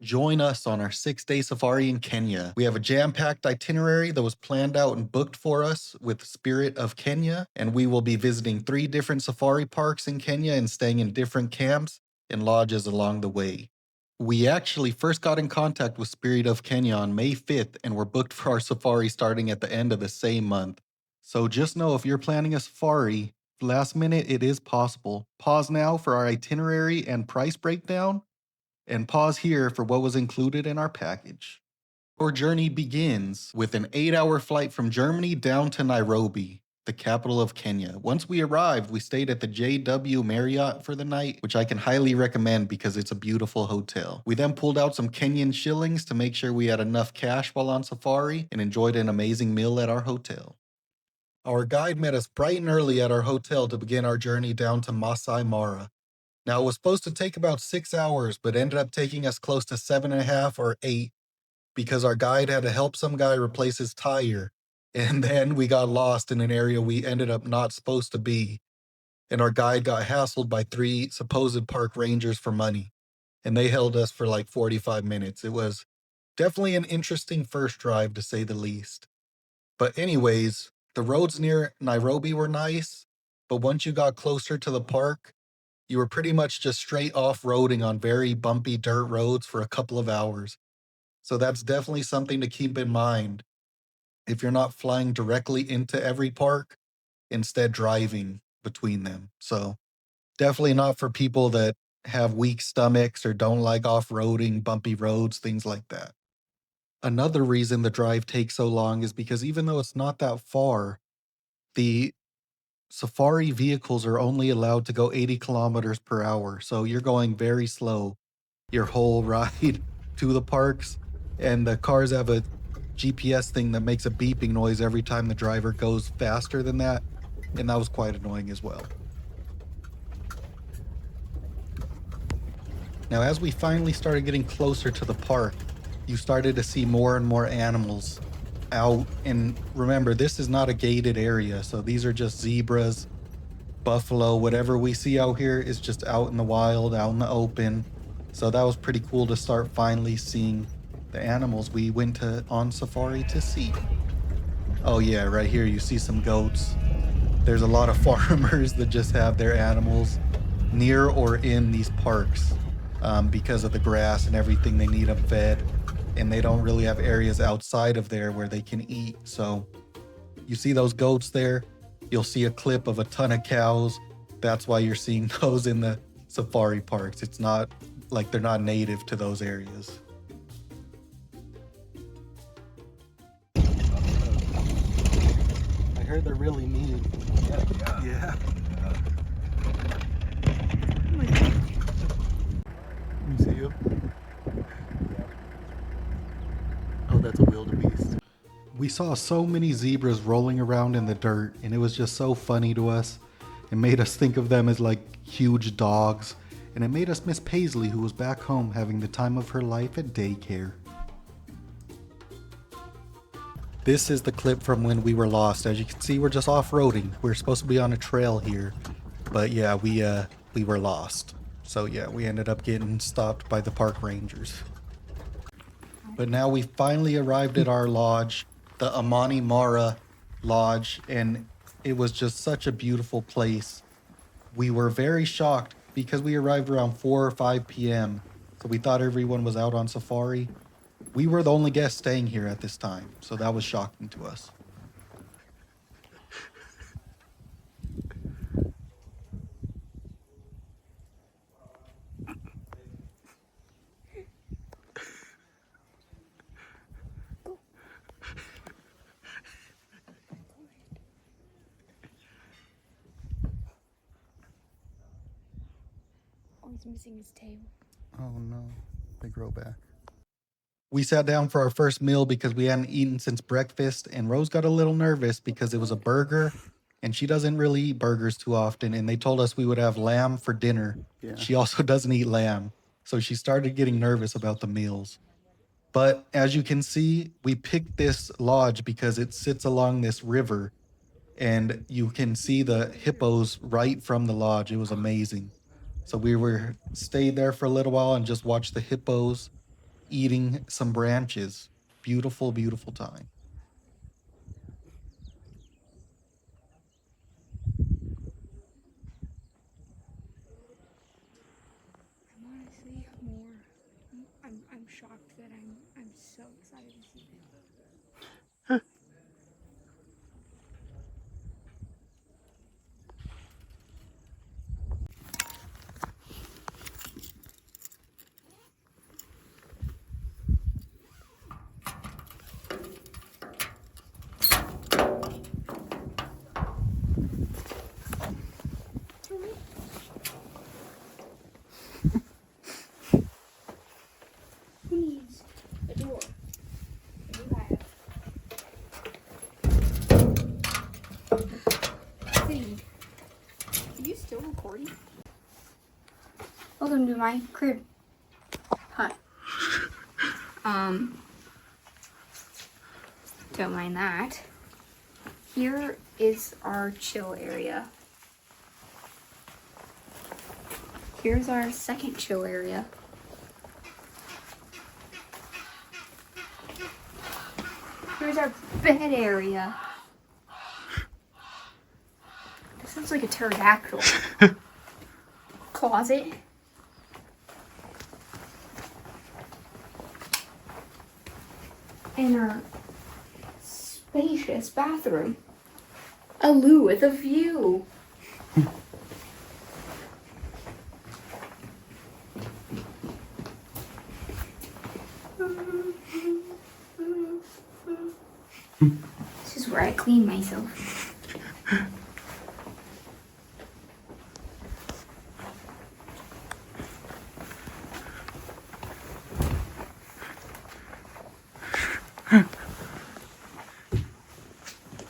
Join us on our 6-day safari in Kenya. We have a jam-packed itinerary that was planned out and booked for us with Spirit of Kenya, and we will be visiting 3 different safari parks in Kenya and staying in different camps and lodges along the way. We actually first got in contact with Spirit of Kenya on May 5th and were booked for our safari starting at the end of the same month. So just know if you're planning a safari, last minute it is possible. Pause now for our itinerary and price breakdown, and pause here for what was included in our package. Our journey begins with an 8-hour flight from Germany down to Nairobi, the capital of Kenya. Once we arrived, we stayed at the JW Marriott for the night, which I can highly recommend because it's a beautiful hotel. We then pulled out some Kenyan shillings to make sure we had enough cash while on safari and enjoyed an amazing meal at our hotel. Our guide met us bright and early at our hotel to begin our journey down to Maasai Mara. Now, it was supposed to take about 6 hours, but ended up taking us close to 7.5 or 8 because our guide had to help some guy replace his tire. And then we got lost in an area we ended up not supposed to be. And our guide got hassled by 3 supposed park rangers for money. And they held us for like 45 minutes. It was definitely an interesting first drive, to say the least. But, anyways, the roads near Nairobi were nice. But once you got closer to the park, you were pretty much just straight off-roading on very bumpy dirt roads for a couple of hours. So that's definitely something to keep in mind if you're not flying directly into every park, instead driving between them. So definitely not for people that have weak stomachs or don't like off-roading, bumpy roads, things like that. Another reason the drive takes so long is because even though it's not that far, the safari vehicles are only allowed to go 80 kilometers per hour. So you're going very slow your whole ride to the parks. And the cars have a GPS thing that makes a beeping noise every time the driver goes faster than that. And that was quite annoying as well. Now, as we finally started getting closer to the park, you started to see more and more animals out. And remember, this is not a gated area. So these are just zebras, buffalo, whatever we see out here is just out in the wild, out in the open. So that was pretty cool to start finally seeing the animals we went on safari to see. Oh yeah, right here you see some goats. There's a lot of farmers that just have their animals near or in these parks because of the grass and everything. They need them fed, and they don't really have areas outside of there where they can eat. So you see those goats there, you'll see a clip of a ton of cows. That's why you're seeing those in the safari parks. It's not like they're not native to those areas. I heard they're really mean. Yeah. You see him? Oh, that's a wildebeest. We saw so many zebras rolling around in the dirt, and it was just so funny to us. It made us think of them as like huge dogs, and it made us miss Paisley, who was back home having the time of her life at daycare. This is the clip from when we were lost. As you can see, we're just off-roading. We're supposed to be on a trail here, but yeah, we were lost. So yeah, we ended up getting stopped by the park rangers. But now we finally arrived at our lodge, the Amani Mara lodge, and it was just such a beautiful place. We were very shocked because we arrived around 4 or 5 p.m. So we thought everyone was out on safari. We were the only guests staying here at this time, so that was shocking to us. Oh, he's missing his tail. Oh no, they grow back. We sat down for our first meal because we hadn't eaten since breakfast, and Rose got a little nervous because it was a burger, and she doesn't really eat burgers too often, and they told us we would have lamb for dinner. Yeah. She also doesn't eat lamb, so she started getting nervous about the meals. But as you can see, we picked this lodge because it sits along this river, and you can see the hippos right from the lodge. It was amazing. So we were stayed there for a little while and just watched the hippos. eating some branches. Beautiful, beautiful time. I'm honestly more. I'm shocked that I'm so excited to see them. Who needs a door? You have. Hey, are you still recording? Welcome to my crib. Hi. Don't mind that. Here is our chill area. Here's our second chill area. Here's our bed area. This sounds like a pterodactyl. Closet. And our spacious bathroom. A loo with a view. This is where I clean myself.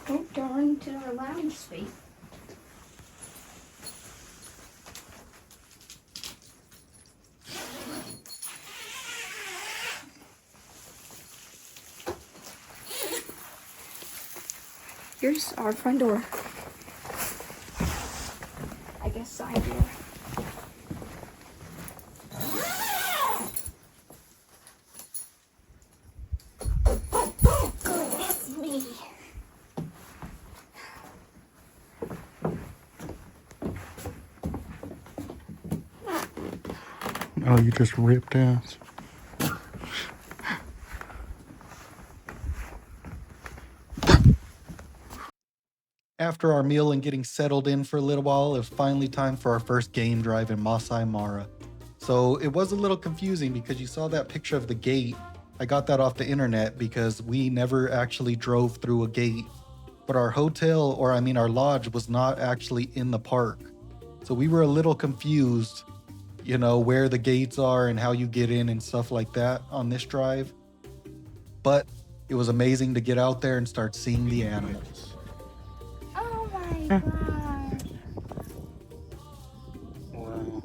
Oh, darn, to our lounge space. Here's our front door. I guess side door. Goodness me. Oh, you just ripped ass. After our meal and getting settled in for a little while, it was finally time for our first game drive in Maasai Mara. So it was a little confusing because you saw that picture of the gate. I got that off the internet because we never actually drove through a gate. But our hotel, or I mean our lodge, was not actually in the park. So we were a little confused, you know, where the gates are and how you get in and stuff like that on this drive. But it was amazing to get out there and start seeing the animals. Oh my god. Wow.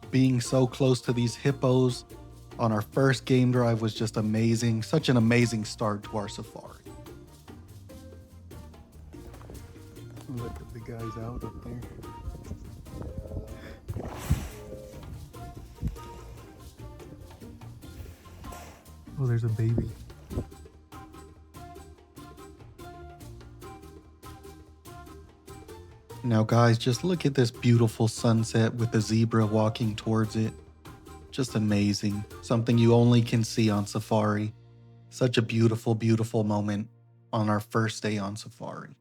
Being so close to these hippos on our first game drive was just amazing. Such an amazing start to our safari. Look at the guys out up there. Oh, there's a baby. Now, guys, just look at this beautiful sunset with the zebra walking towards it. Just amazing. Something you only can see on safari. Such a beautiful, beautiful moment on our first day on safari.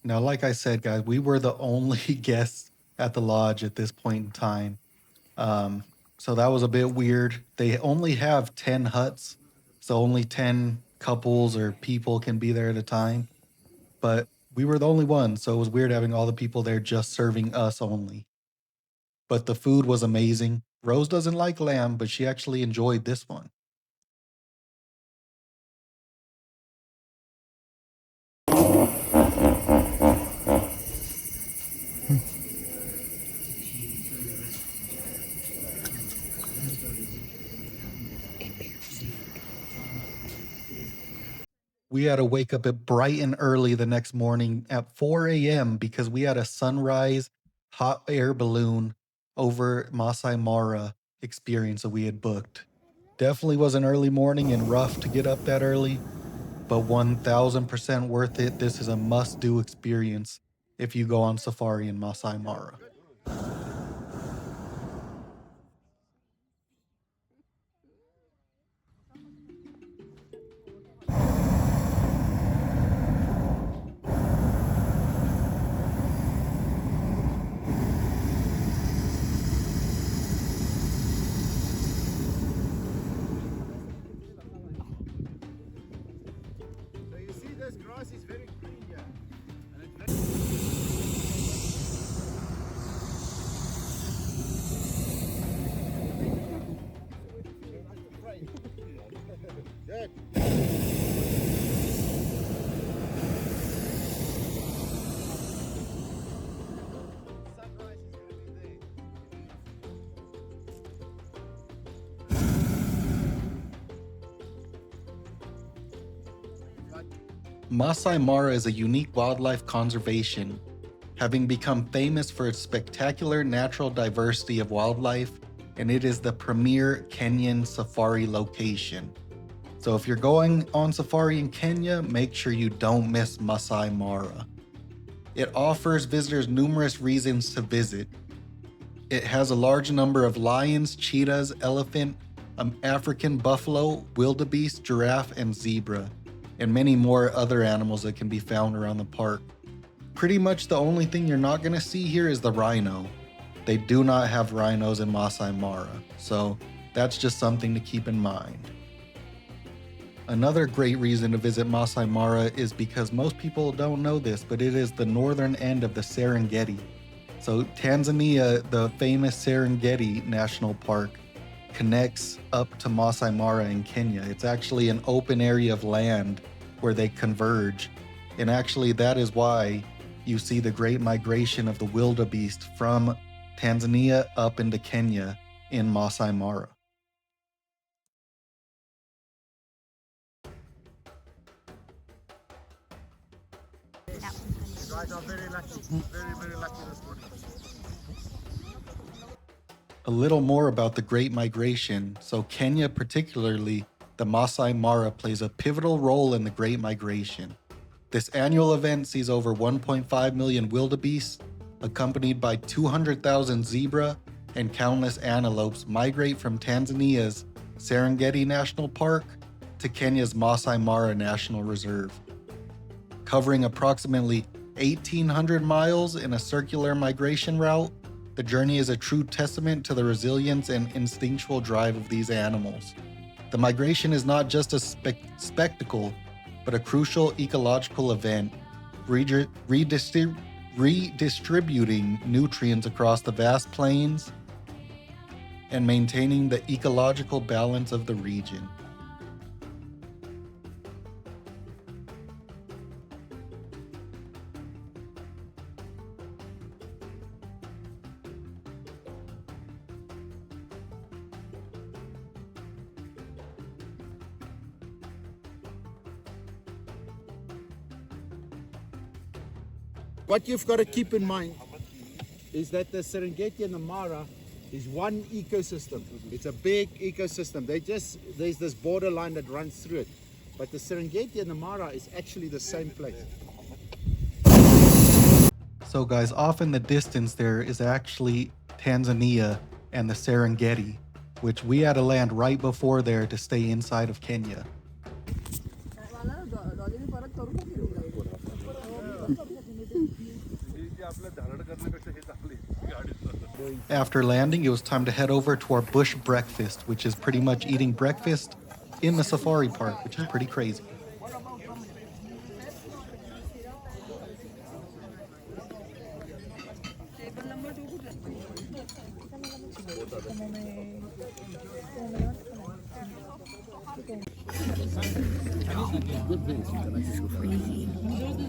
Now, like I said, guys, we were the only guests at the lodge at this point in time. Um, so that was a bit weird. They only have 10 huts, so only 10 couples or people can be there at a time. But we were the only ones, so it was weird having all the people there just serving us only. But the food was amazing. Rose doesn't like lamb, but she actually enjoyed this one. We had to wake up at bright and early the next morning at 4 a.m. because we had a sunrise hot air balloon over Maasai Mara experience that we had booked. Definitely was an early morning and rough to get up that early, but 1000% worth it. This is a must do experience if you go on safari in Maasai Mara. So you see this grass is very green here. Good. Sunrise is going to be there. Maasai Mara is a unique wildlife conservation, having become famous for its spectacular natural diversity of wildlife, and it is the premier Kenyan safari location. So if you're going on safari in Kenya, make sure you don't miss Maasai Mara. It offers visitors numerous reasons to visit. It has a large number of lions, cheetahs, elephant, African buffalo, wildebeest, giraffe, and zebra, and many more other animals that can be found around the park. Pretty much the only thing you're not going to see here is the rhino. They do not have rhinos in Maasai Mara, so that's just something to keep in mind. Another great reason to visit Maasai Mara is because most people don't know this, but it is the northern end of the Serengeti. So Tanzania, the famous Serengeti National Park, connects up to Maasai Mara in Kenya. It's actually an open area of land where they converge. And actually that is why you see the great migration of the wildebeest from Tanzania up into Kenya in Maasai Mara. You guys are very lucky. Very, very lucky this morning. A little more about the Great Migration. So Kenya, particularly the Maasai Mara, plays a pivotal role in the Great Migration. This annual event sees over 1.5 million wildebeest, accompanied by 200,000 zebra and countless antelopes, migrate from Tanzania's Serengeti National Park to Kenya's Maasai Mara National Reserve. Covering approximately 1,800 miles in a circular migration route, the journey is a true testament to the resilience and instinctual drive of these animals. The migration is not just a spectacle, but a crucial ecological event, redistributing nutrients across the vast plains and maintaining the ecological balance of the region. What you've got to keep in mind is that the Serengeti and the Mara is one ecosystem. It's a big ecosystem. There's this borderline that runs through it. But the Serengeti and the Mara is actually the same place. So guys, off in the distance there is actually Tanzania and the Serengeti, which we had to land right before there to stay inside of Kenya. After landing, it was time to head over to our bush breakfast, which is pretty much eating breakfast in the safari park, which is pretty crazy.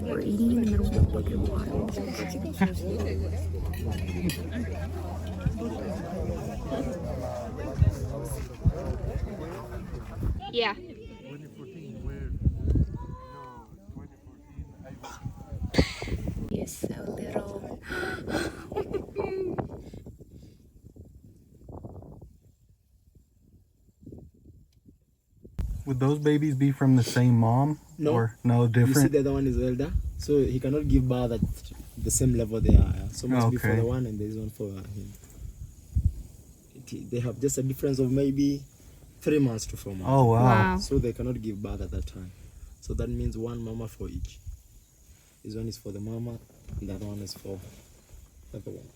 We're eating in the middle of the fucking water. Yeah. 2014, where? No, 2014. He is so little. Would those babies be from the same mom? No. Or no, You see different? the other one is elder, so he cannot give birth at the same level they are. So must be for Okay. the one and there is one for him. They have just a difference of maybe 3 months to 4 months. Oh, wow. Wow. So they cannot give birth at that time. So that means one mama for each. This one is for the mama, and that one is for the other one.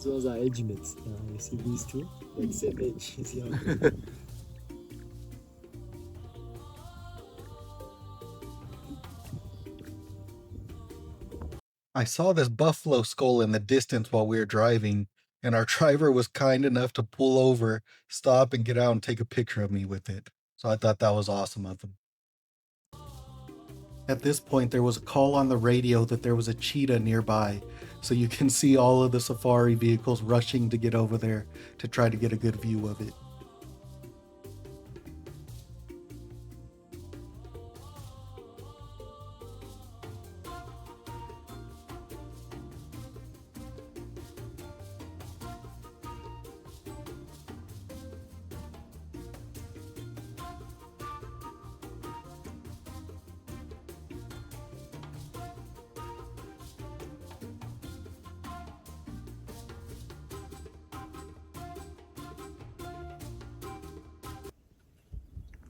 Those are age mates. You see these two? Like same age. You see how I saw this buffalo skull in the distance while we were driving, and our driver was kind enough to pull over, stop, and get out and take a picture of me with it. So I thought that was awesome of him. At this point, there was a call on the radio that there was a cheetah nearby, so you can see all of the safari vehicles rushing to get over there to try to get a good view of it.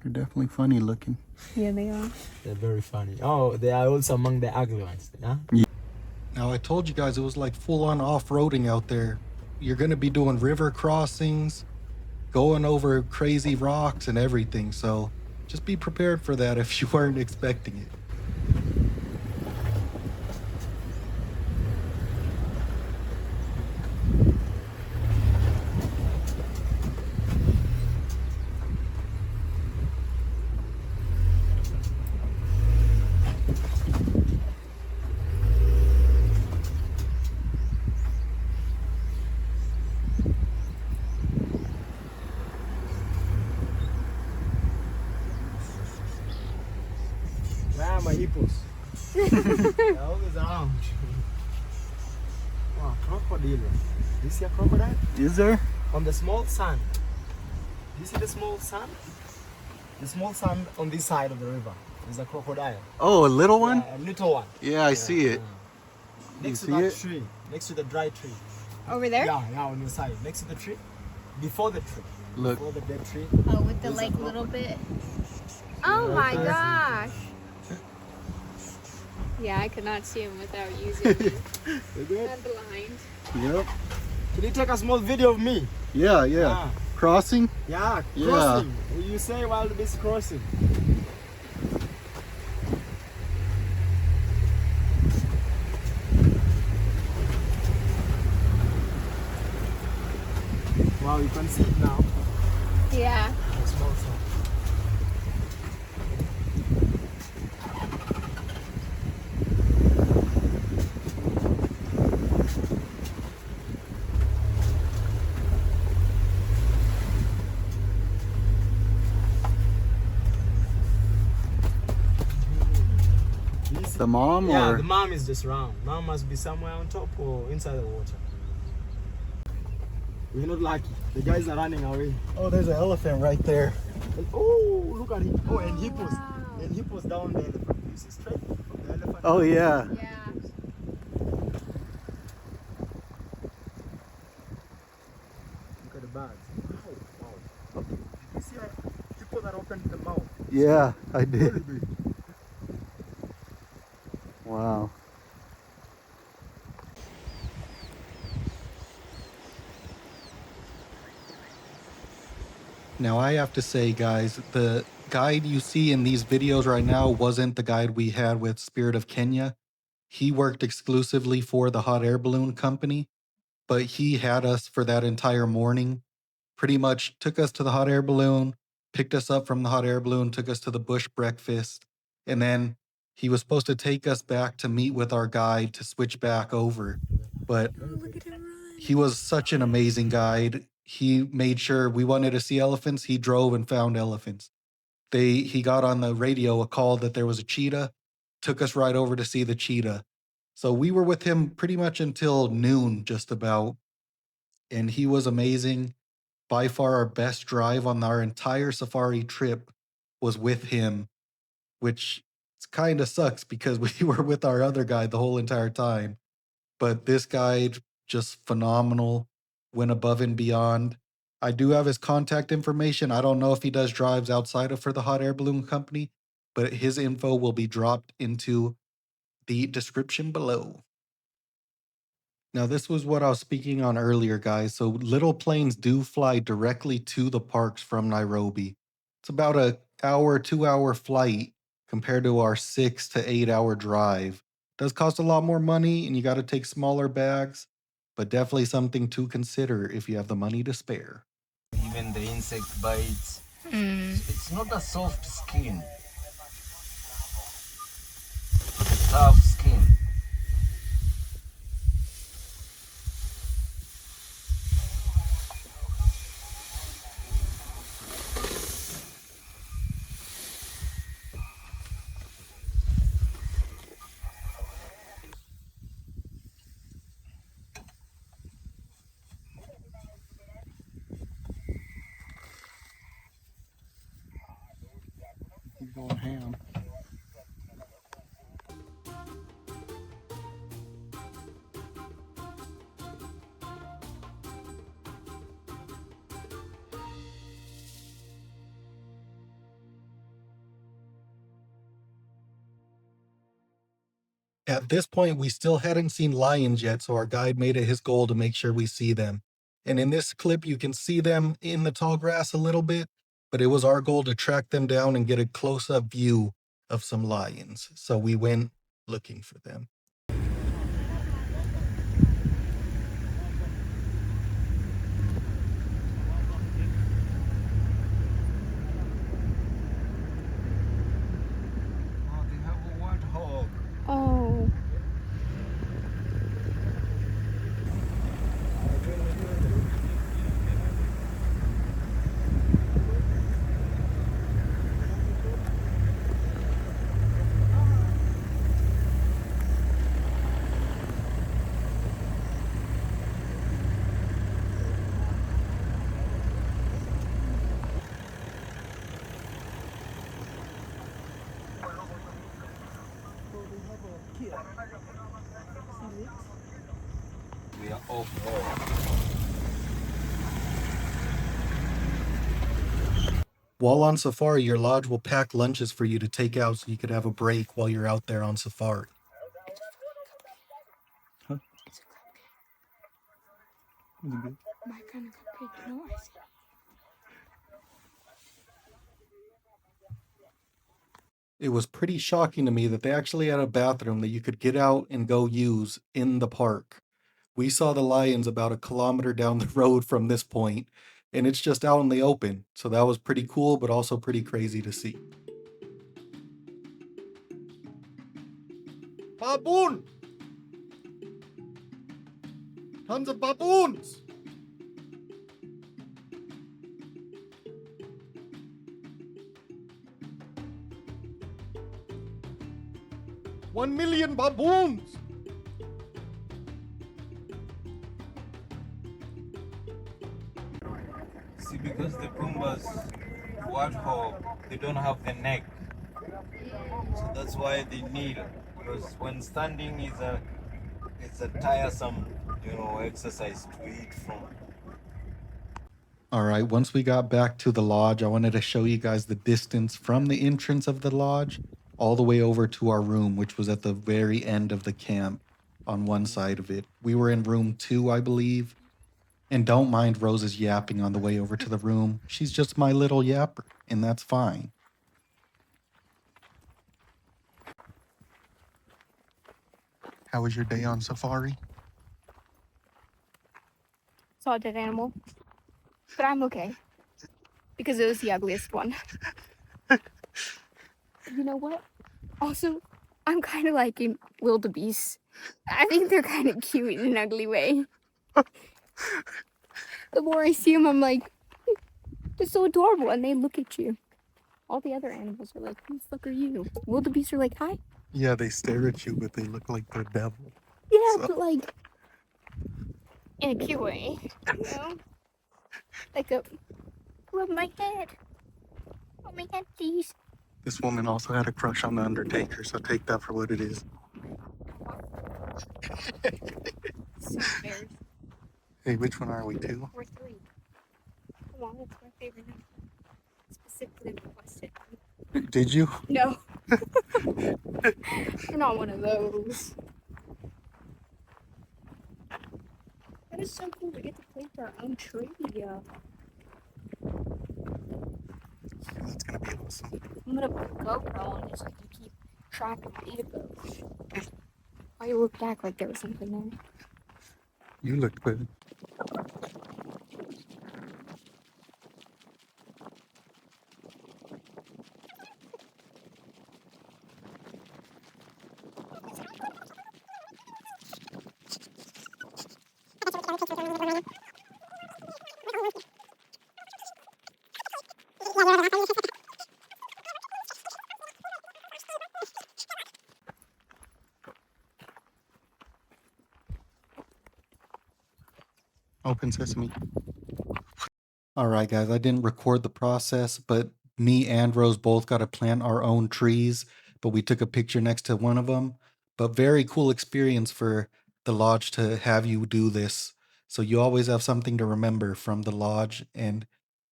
They're definitely funny looking. Yeah, they are. they're very funny. Oh, they are also among the ugly ones. Huh? Now, I told you guys it was like full-on off-roading out there. You're going to be doing river crossings, going over crazy rocks and everything, so just be prepared for that if you weren't expecting it. Where are my hippos? They're always around. Oh, crocodile. You see a crocodile? Is there? On the small sand. You see the small sand? The small sand on this side of the river. There's a crocodile. Oh, a little one? Yeah, a little one. Yeah, I see it. Next to see that it? tree. Next to the dry tree. Over there? Yeah, on your side. Next to the tree. Before the tree. Look. before the dead tree. Oh, with the like little bit. Oh my gosh. Yeah, I could not see him without using it. You good? I'm blind. Yep. Can you take a small video of me? Yeah. Yeah. Crossing? Yeah, Yeah. crossing. You say wildebeest crossing. Wow, you can see it now. Yeah. The small sound. The mom Yeah, or? the mom is just round. Mom must be somewhere on top or inside the water. We're not lucky. The guys are running away. Oh, there's an elephant right there. And, oh, look at him. Oh, and hippos. Wow. And hippos down there. You see straight from the elephant. Oh, yeah. Yeah. Look at the birds. Wow, wow. Did you see a hippo that opened the mouth? Yeah, I Really did. big. Wow. Now, I have to say, guys, the guide you see in these videos right now wasn't the guide we had with Spirit of Kenya. He worked exclusively for the hot air balloon company, but he had us for that entire morning. Pretty much took us to the hot air balloon, picked us up from the hot air balloon, took us to the bush breakfast, and then he was supposed to take us back to meet with our guide to switch back over. But Oh, look at him run. he was such an amazing guide. He made sure we wanted to see elephants. He drove and found elephants. He got on the radio a call that there was a cheetah, took us right over to see the cheetah. So we were with him pretty much until noon, just about. And he was amazing. By far our best drive on our entire safari trip was with him, which kind of sucks because we were with our other guide the whole entire time. But this guide, just phenomenal, went above and beyond. I do have his contact information. I don't know if he does drives outside of for the hot air balloon company, but his info will be dropped into the description below. Now, this was what I was speaking on earlier, guys. So little planes do fly directly to the parks from Nairobi. It's about a hour, 2 hour flight compared to our 6 to 8 hour drive. Does cost a lot more money and you got to take smaller bags, but definitely something to consider if you have the money to spare. Even the insect bites. It's not a soft skin. It's tough skin. Keep going ham. At this point, we still hadn't seen lions yet, so our guide made it his goal to make sure we see them. And in this clip, you can see them in the tall grass a little bit, but it was our goal to track them down and get a close-up view of some lions. So we went looking for them. Oh, they have a warthog. Oh. We are off road. While on safari, your lodge will pack lunches for you to take out so you could have a break while you're out there on safari. Huh? My kind of cupcake. No, I see. It was pretty shocking to me that they actually had a bathroom that you could get out and go use in the park. We saw the lions about a kilometer down the road from this point, and it's just out in the open. So that was pretty cool, but also pretty crazy to see. Baboon! Tons of baboons! One million baboons! See, because the Pumbas, warthog, they don't have the neck. So that's why they kneel. Because when standing it's a tiresome, exercise to eat from. All right, once we got back to the lodge, I wanted to show you guys the distance from the entrance of the lodge all the way over to our room, which was at the very end of the camp on one side of it. We were in room 2, I believe. And don't mind Rose's yapping on the way over to the room. She's just my little yapper, and that's fine. How was your day on safari? Saw a dead animal. But I'm okay. Because it was the ugliest one. You know what? Also, I'm kind of liking wildebeest. I think they're kind of cute in an ugly way. The more I see them, I'm like, they're so adorable, and they look at you. All the other animals are like, who the fuck are you? Wildebeest are like, hi. Yeah, they stare at you, but they look like the devil. Yeah, but like, in a cute way, you know? Like a, rub my head. Rub my head, please. This woman also had a crush on the Undertaker, so take that for what it is. So embarrassing. Hey, which one are we, 2? We're 3. Come on, it's my favorite number. Specifically requested. Did you? No. We're not one of those. That is so cool. We get to play with our own trivia. That's gonna be awesome. I'm gonna put a GoPro on it so I can keep track of data goes. Why you look back like there was something there? You looked good. Open sesame. All right, guys, I didn't record the process, but me and Rose both got to plant our own trees, but we took a picture next to one of them. But very cool experience for the lodge to have you do this. So you always have something to remember from the lodge, and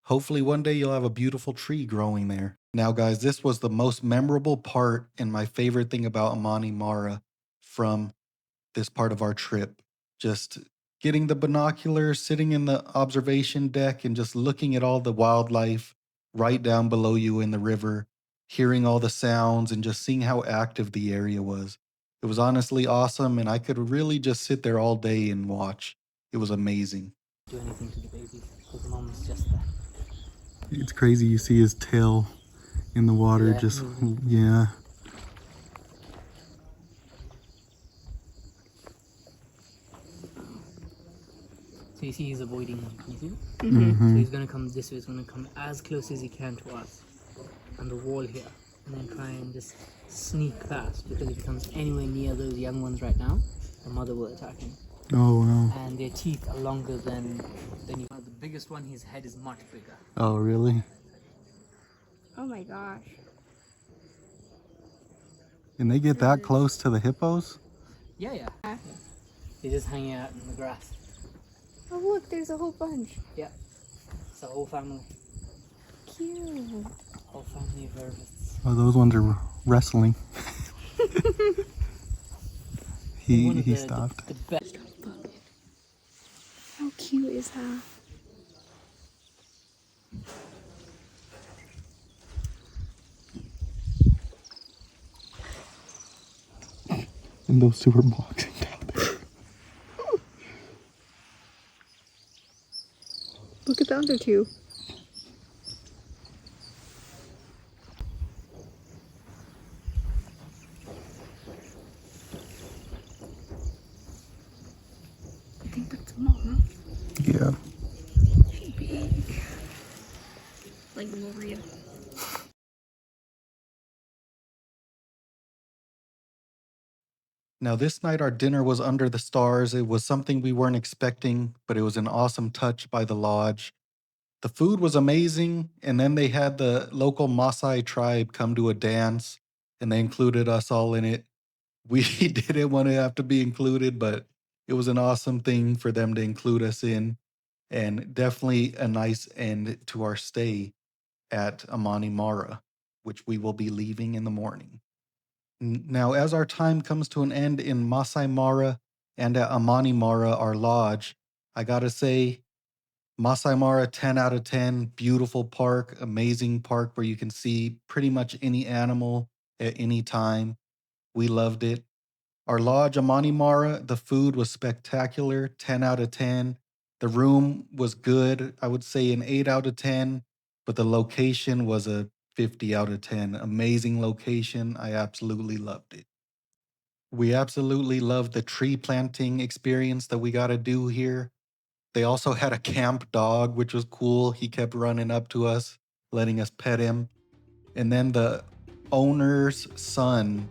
hopefully one day you'll have a beautiful tree growing there. Now, guys, this was the most memorable part and my favorite thing about Amani Mara from this part of our trip. Just getting the binoculars, sitting in the observation deck, and just looking at all the wildlife right down below you in the river, hearing all the sounds, and just seeing how active the area was. It was honestly awesome, and I could really just sit there all day and watch. It was amazing. Do anything to the baby because mom's just there. It's crazy. You see his tail in the water, Yeah, just, moving. yeah. So you see he's avoiding them. You see? Mm-hmm. So he's gonna come this way. He's gonna come as close as he can to us, on the wall here, and then try and just sneak past. Because if he comes anywhere near those young ones right now, the mother will attack him. Oh, wow. And their teeth are longer than you. The biggest one, his head is much bigger. Oh, really? Oh my gosh. And they get that close to the hippos? Yeah. They're just hanging out in the grass. Oh look, there's a whole bunch. Yeah. It's a whole family. cute. Whole family of rabbits. Oh, those ones are wrestling. One of he the stopped. the best. How cute is that? And those two were boxing down there. Look at the other two. I think that's mom. Yeah. Big. Like Gloria. Now, this night our dinner was under the stars. It was something we weren't expecting, but it was an awesome touch by the lodge. The food was amazing, and then they had the local Maasai tribe come to a dance, and they included us all in it. We didn't want to have to be included, but it was an awesome thing for them to include us in, and definitely a nice end to our stay at Amani Mara, which we will be leaving in the morning. Now, as our time comes to an end in Maasai Mara and at Amani Mara, our lodge, I gotta say, Maasai Mara, 10 out of 10, beautiful park, amazing park where you can see pretty much any animal at any time. We loved it. Our lodge, Amani Mara, the food was spectacular, 10 out of 10. The room was good, I would say an 8 out of 10, but the location was a 50 out of 10. Amazing location. I absolutely loved it. We absolutely loved the tree planting experience that we got to do here. They also had a camp dog, which was cool. He kept running up to us, letting us pet him. And then the owner's son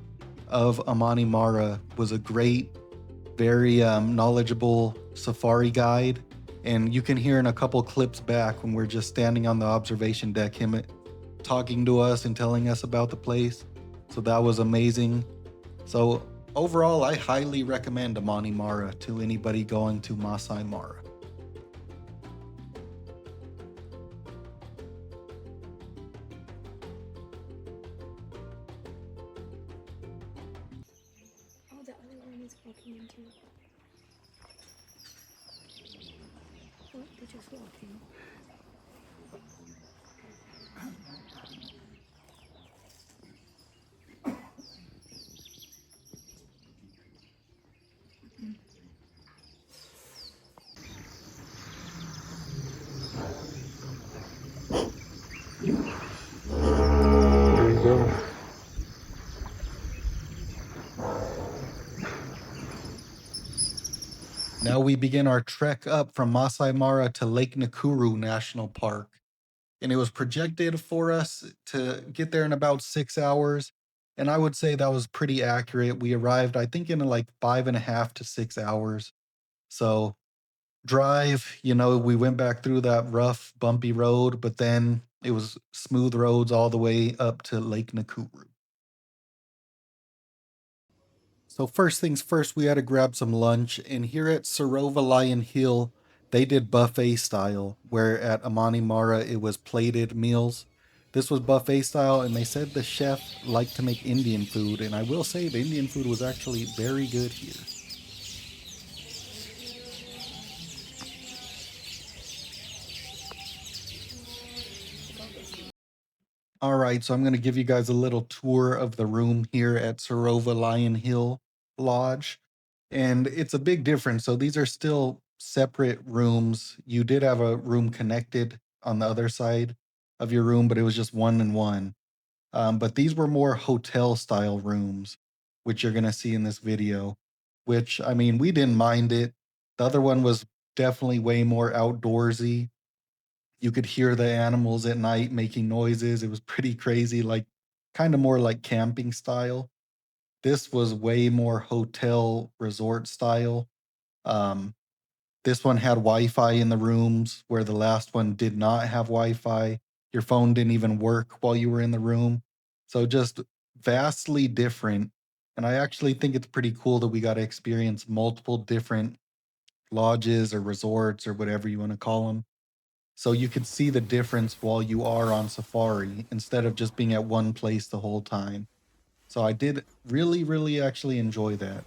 of Amani Mara was a great, very knowledgeable safari guide. And you can hear in a couple clips back when we're just standing on the observation deck, him talking to us and telling us about the place. So that was amazing. So overall, I highly recommend Amani Mara to anybody going to Maasai Mara. Oh, the other one is walking into. Oh, they're just walking. There you go. Now we begin our trek up from Maasai Mara to Lake Nakuru National Park. And it was projected for us to get there in about 6 hours. And I would say that was pretty accurate. We arrived, I think, in like 5.5 to 6 hours. So drive, we went back through that rough, bumpy road, but then it was smooth roads all the way up to Lake Nakuru. So first things first, we had to grab some lunch. And here at Sarova Lion Hill, they did buffet style, where at Amani Mara, it was plated meals. This was buffet style, and they said the chef liked to make Indian food. And I will say the Indian food was actually very good here. All right, so I'm going to give you guys a little tour of the room here at Sarova Lion Hill Lodge. And it's a big difference. So these are still separate rooms. You did have a room connected on the other side of your room, but it was just one and one. But these were more hotel style rooms, which you're going to see in this video, which, I mean, we didn't mind it. The other one was definitely way more outdoorsy. You could hear the animals at night making noises. It was pretty crazy, like kind of more like camping style. This was way more hotel resort style. Um, this one had Wi-Fi in the rooms where the last one did not have Wi-Fi. Your phone didn't even work while you were in the room. So just vastly different. And I actually think it's pretty cool that we got to experience multiple different lodges or resorts or whatever you want to call them. So you could see the difference while you are on safari instead of just being at one place the whole time. So I did really, really actually enjoy that.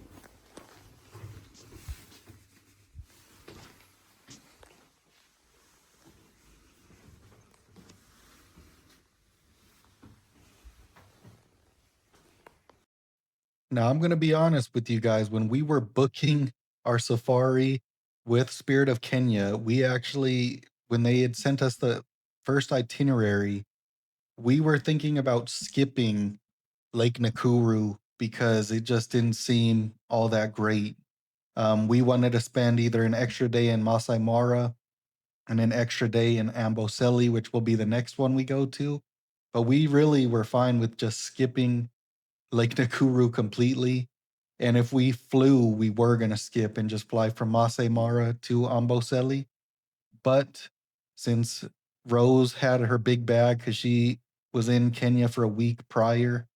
Now, I'm going to be honest with you guys. When we were booking our safari with Spirit of Kenya, we actually, when they had sent us the first itinerary, we were thinking about skipping Lake Nakuru because it just didn't seem all that great. We wanted to spend either an extra day in Maasai Mara and an extra day in Amboseli, which will be the next one we go to. But we really were fine with just skipping Lake Nakuru completely. And if we flew, we were going to skip and just fly from Maasai Mara to Amboseli. But since Rose had her big bag because she was in Kenya for a week prior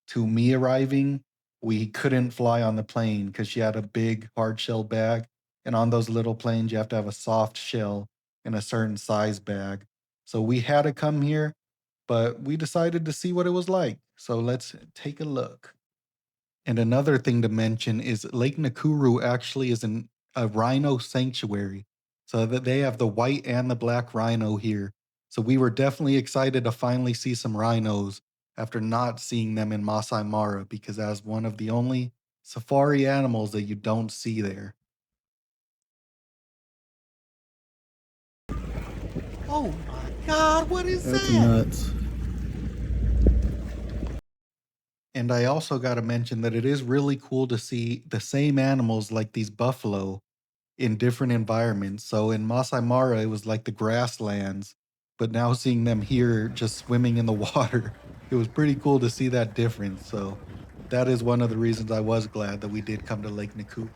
to me arriving, we couldn't fly on the plane because she had a big hard shell bag. And on those little planes, you have to have a soft shell in a certain size bag. So we had to come here, but we decided to see what it was like. So let's take a look. And another thing to mention is Lake Nakuru actually is a rhino sanctuary. So that they have the white and the black rhino here. So we were definitely excited to finally see some rhinos after not seeing them in Maasai Mara because that's one of the only safari animals that you don't see there. Oh my God, what is That's that? nuts. And I also got to mention that it is really cool to see the same animals like these buffalo in different environments. So in Masai Mara, it was like the grasslands, but now seeing them here just swimming in the water, it was pretty cool to see that difference. So that is one of the reasons I was glad that we did come to Lake Nakuru.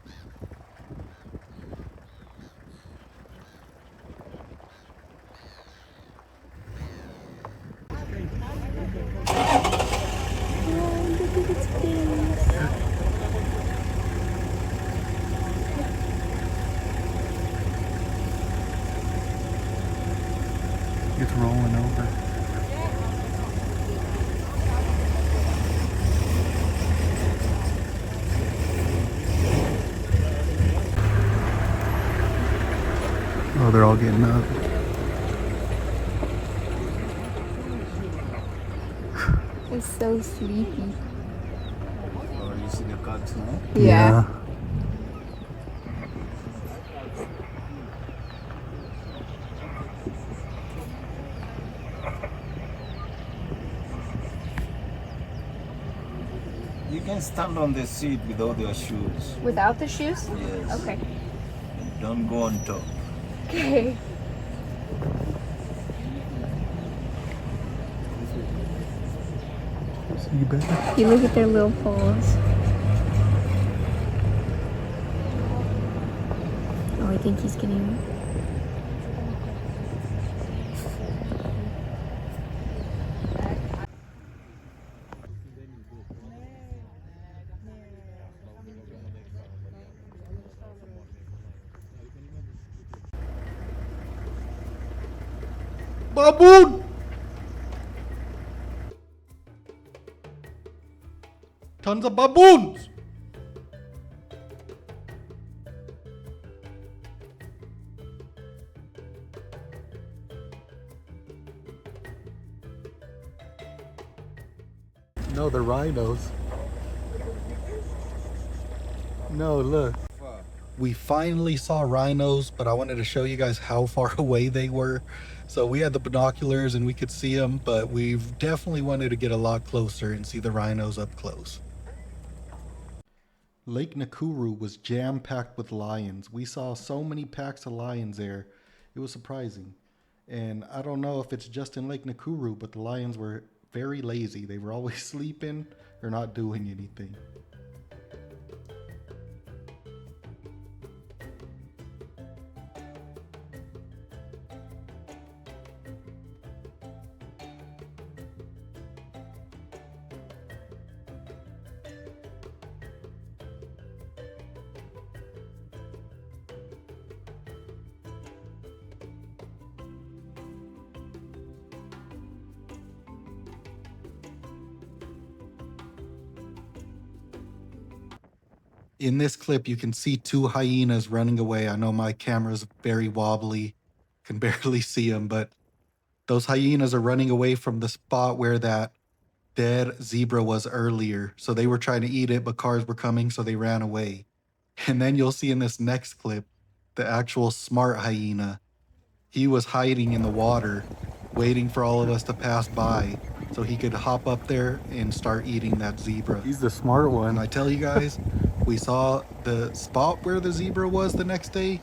It's rolling over. Oh, they're all getting up. It's so sleepy. Oh, you see the cats now? Yeah. You can stand on the seat without your shoes. Without the shoes? Yes. Okay. Don't go on top. Okay. You better. You look at their little paws. Oh, I think he's getting. Baboon! Tons of baboons! No, the rhinos. No, look. We finally saw rhinos, but I wanted to show you guys how far away they were. So we had the binoculars and we could see them, but we definitely wanted to get a lot closer and see the rhinos up close. Lake Nakuru was jam-packed with lions. We saw so many packs of lions there. It was surprising. And I don't know if it's just in Lake Nakuru, but the lions were very lazy. They were always sleeping or not doing anything. In this clip, you can see two hyenas running away. I know my camera's very wobbly, can barely see them, but those hyenas are running away from the spot where that dead zebra was earlier. So they were trying to eat it, but cars were coming, so they ran away. And then you'll see in this next clip, the actual smart hyena. He was hiding in the water, waiting for all of us to pass by so he could hop up there and start eating that zebra. He's the smart one. And I tell you guys, we saw the spot where the zebra was the next day,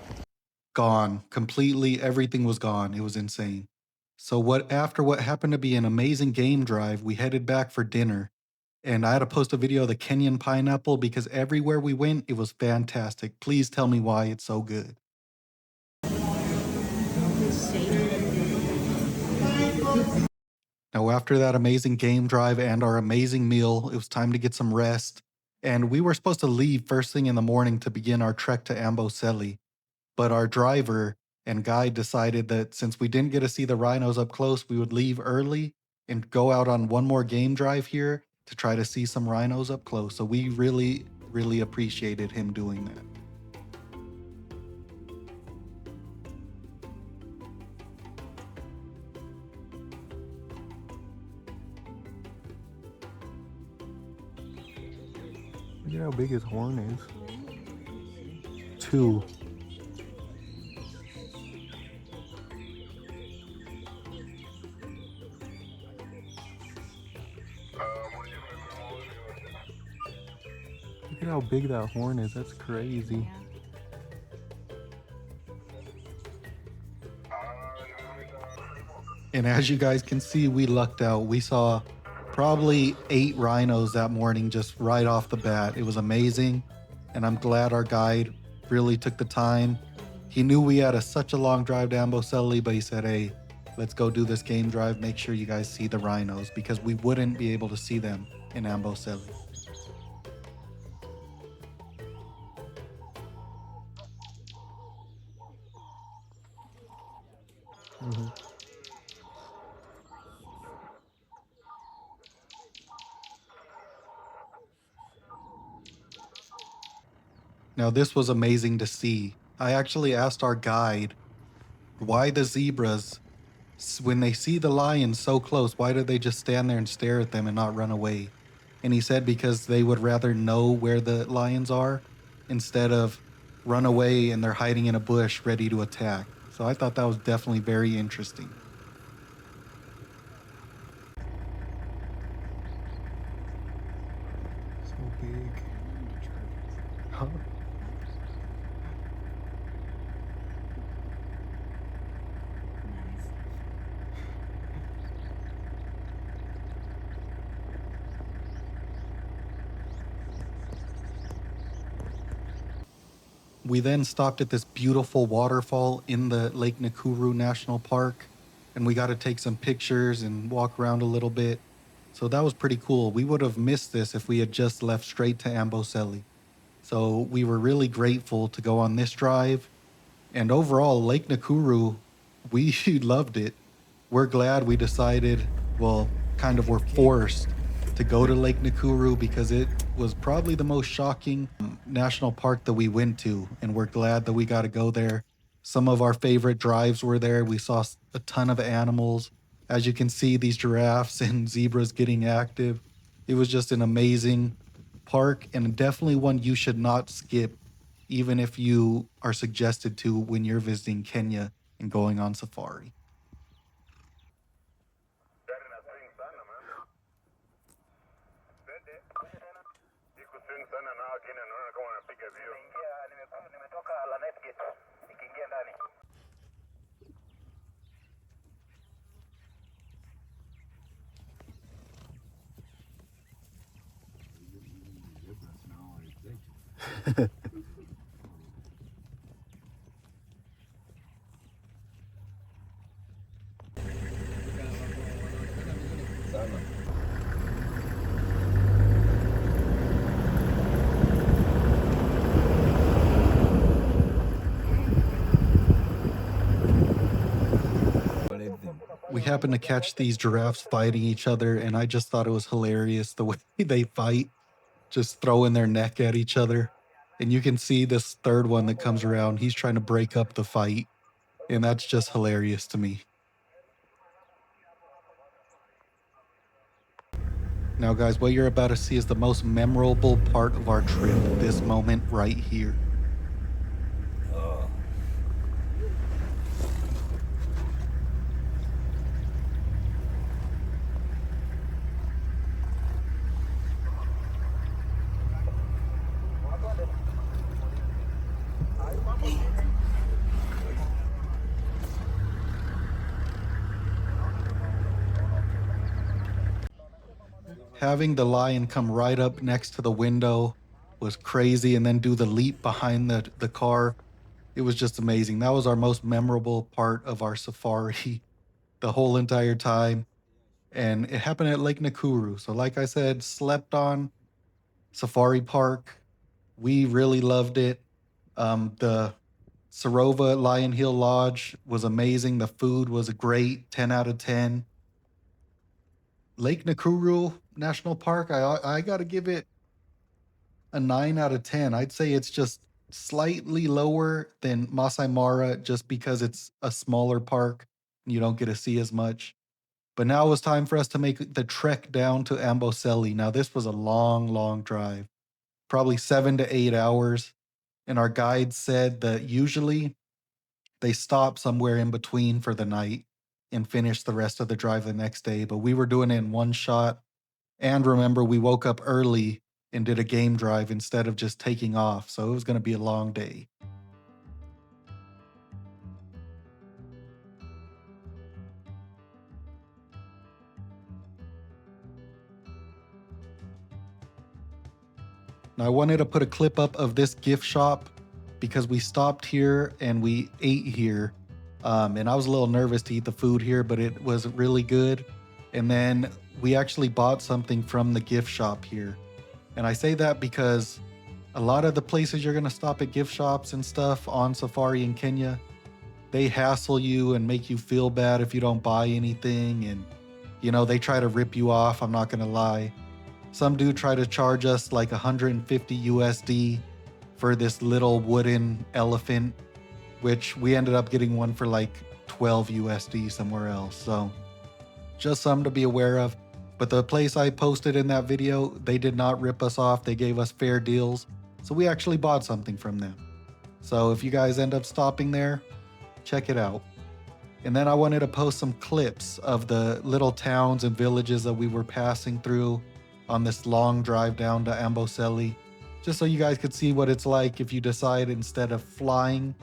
gone completely. Everything was gone. It was insane. So after what happened to be an amazing game drive, we headed back for dinner. And I had to post a video of the Kenyan pineapple because everywhere we went, it was fantastic. Please tell me why it's so good. Now, after that amazing game drive and our amazing meal, it was time to get some rest. And we were supposed to leave first thing in the morning to begin our trek to Amboseli. But our driver and guide decided that since we didn't get to see the rhinos up close, we would leave early and go out on one more game drive here to try to see some rhinos up close. So we really, really appreciated him doing that. Look at how big his horn is. 2. Look at how big that horn is. That's crazy. And as you guys can see, we lucked out. We saw probably 8 rhinos that morning just right off the bat. It was amazing. And I'm glad our guide really took the time. He knew we had such a long drive to Amboseli, but he said, hey, let's go do this game drive. Make sure you guys see the rhinos because we wouldn't be able to see them in Amboseli. Now, this was amazing to see. I actually asked our guide why the zebras, when they see the lions so close, why do they just stand there and stare at them and not run away? And he said because they would rather know where the lions are instead of run away and they're hiding in a bush ready to attack. So I thought that was definitely very interesting. So big. Huh? We then stopped at this beautiful waterfall in the Lake Nakuru National Park, and we got to take some pictures and walk around a little bit. So that was pretty cool. We would have missed this if we had just left straight to Amboseli. So we were really grateful to go on this drive. And overall, Lake Nakuru, we loved it. We're glad we decided, well, kind of were forced to go to Lake Nakuru because it was probably the most shocking national park that we went to. And we're glad that we got to go there. Some of our favorite drives were there. We saw a ton of animals. As you can see, these giraffes and zebras getting active. It was just an amazing park and definitely one you should not skip, even if you are suggested to when you're visiting Kenya and going on safari. We happened to catch these giraffes fighting each other, and I just thought it was hilarious the way they fight, just throwing their neck at each other. And you can see this third one that comes around. He's trying to break up the fight. And that's just hilarious to me. Now, guys, what you're about to see is the most memorable part of our trip. This moment right here. Having the lion come right up next to the window was crazy, and then do the leap behind the car. It was just amazing. That was our most memorable part of our safari the whole entire time. And it happened at Lake Nakuru. So, like I said, slept on safari park. We really loved it. The Sarova Lion Hill Lodge was amazing. The food was great, 10 out of 10. Lake Nakuru National Park, I got to give it a 9 out of 10. I'd say it's just slightly lower than Maasai Mara just because it's a smaller park and you don't get to see as much. But now it was time for us to make the trek down to Amboseli. Now, this was a long, long drive, probably 7 to 8 hours. And our guide said that usually they stop somewhere in between for the night and finish the rest of the drive the next day. But we were doing it in one shot. And remember, we woke up early and did a game drive instead of just taking off. So it was going to be a long day. Now, I wanted to put a clip up of this gift shop because we stopped here and we ate here. And I was a little nervous to eat the food here, but it was really good. And then we actually bought something from the gift shop here. And I say that because a lot of the places you're going to stop at gift shops and stuff on safari in Kenya, they hassle you and make you feel bad if you don't buy anything. And, you know, they try to rip you off. I'm not going to lie. Some dude tried to charge us like 150 USD for this little wooden elephant, which we ended up getting one for like 12 USD somewhere else. So just something to be aware of. But the place I posted in that video, they did not rip us off. They gave us fair deals. So we actually bought something from them. So if you guys end up stopping there, check it out. And then I wanted to post some clips of the little towns and villages that we were passing through on this long drive down to Amboseli, just so you guys could see what it's like if you decide, instead of flying